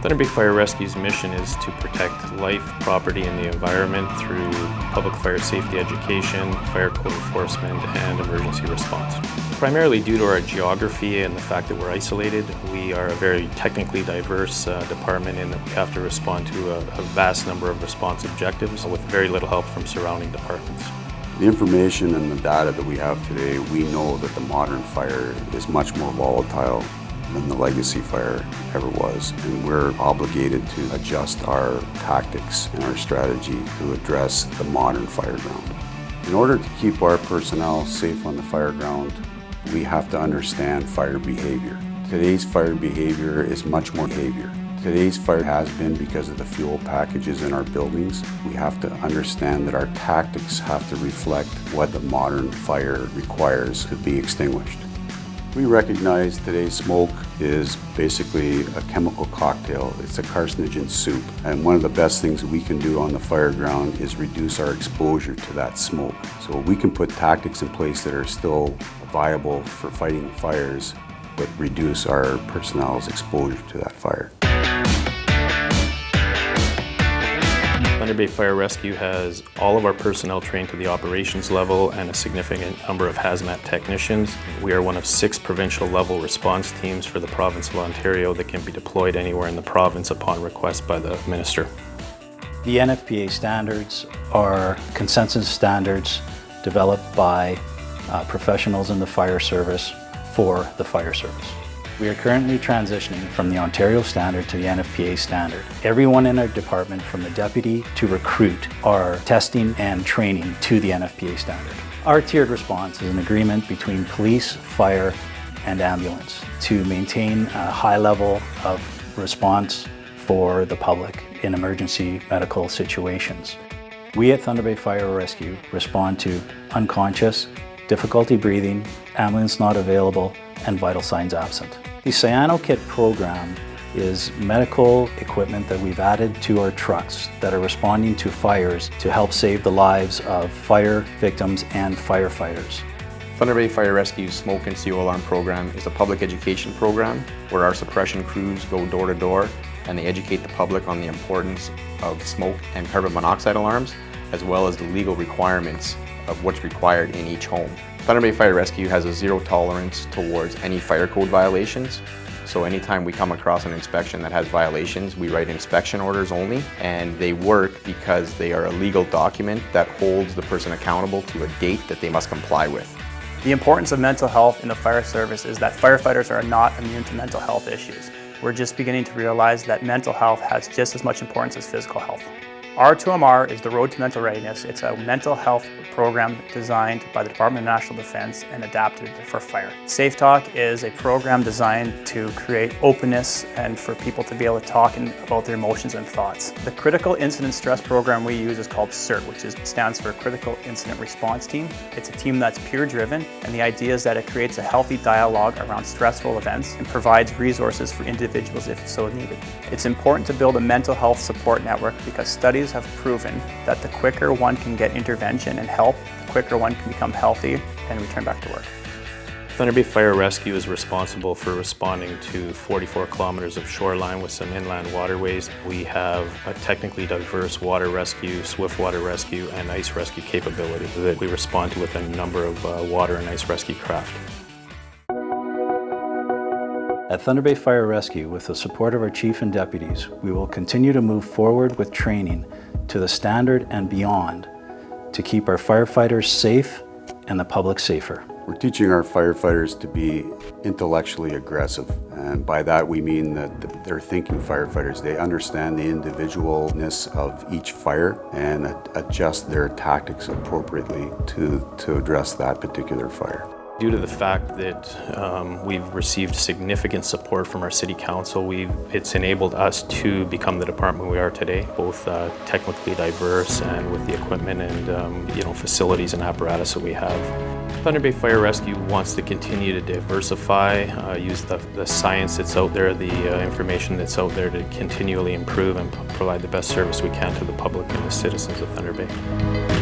Thunder Bay Fire Rescue's mission is to protect life, property, and the environment through public fire safety education, fire code enforcement, and emergency response. Primarily due to our geography and the fact that we're isolated, we are a very technically diverse department in that we have to respond to a vast number of response objectives with very little help from surrounding departments. The information and the data that we have today, we know that the modern fire is much more volatile than the legacy fire ever was, and we're obligated to adjust our tactics and our strategy to address the modern fire ground. In order to keep our personnel safe on the fire ground, we have to understand fire behavior. Today's fire behavior is much more behavior. Today's fire has been because of the fuel packages in our buildings. We have to understand that our tactics have to reflect what the modern fire requires to be extinguished. We recognize today's smoke is basically a chemical cocktail. It's a carcinogen soup. And one of the best things we can do on the fire ground is reduce our exposure to that smoke. So we can put tactics in place that are still viable for fighting fires, but reduce our personnel's exposure to that fire. Thunder Bay Fire Rescue has all of our personnel trained to the operations level and a significant number of hazmat technicians. We are one of 6 provincial level response teams for the province of Ontario that can be deployed anywhere in the province upon request by the minister. The Nfpa Standards are consensus standards developed by professionals in the fire service for the fire service. We are currently transitioning from the Ontario Standard to the Nfpa Standard. Everyone in our department, from the deputy to recruit, are testing and training to the Nfpa Standard. Our tiered response is an agreement between police, fire, and ambulance to maintain a high level of response for the public in emergency medical situations. We at Thunder Bay Fire Rescue respond to unconscious, difficulty breathing, ambulance not available, and vital signs absent. The Cyano Kit program is medical equipment that we've added to our trucks that are responding to fires to help save the lives of fire victims and firefighters. Thunder Bay Fire Rescue's Smoke and CO Alarm program is a public education program where our suppression crews go door to door and they educate the public on the importance of smoke and carbon monoxide alarms, as well as the legal requirements of what's required in each home. Thunder Bay Fire Rescue has a zero tolerance towards any fire code violations. So anytime we come across an inspection that has violations, we write inspection orders only, and they work because they are a legal document that holds the person accountable to a date that they must comply with. The importance of mental health in the fire service is that firefighters are not immune to mental health issues. We're just beginning to realize that mental health has just as much importance as physical health. R2MR is the Road to Mental Readiness. It's a mental health program designed by the Department of National Defence and adapted for fire. Safe Talk is a program designed to create openness and for people to be able to talk about their emotions and thoughts. The Critical Incident Stress program we use is called CIRT, which stands for Critical Incident Response Team. It's a team that's peer-driven, and the idea is that it creates a healthy dialogue around stressful events and provides resources for individuals if so needed. It's important to build a mental health support network because studies have proven that the quicker one can get intervention and help, the quicker one can become healthy and return back to work. Thunder Bay Fire Rescue is responsible for responding to 44 kilometers of shoreline with some inland waterways. We have a technically diverse water rescue, swift water rescue, and ice rescue capability that we respond to with a number of water and ice rescue craft. At Thunder Bay Fire Rescue, with the support of our chief and deputies, we will continue to move forward with training to the standard and beyond to keep our firefighters safe and the public safer. We're teaching our firefighters to be intellectually aggressive, and by that we mean that they're thinking firefighters. They understand the individualness of each fire and adjust their tactics appropriately to address that particular fire. Due to the fact that we've received significant support from our City Council, it's enabled us to become the department we are today, both technically diverse and with the equipment and facilities and apparatus that we have. Thunder Bay Fire Rescue wants to continue to diversify, use the science that's out there, the information that's out there to continually improve and provide the best service we can to the public and the citizens of Thunder Bay.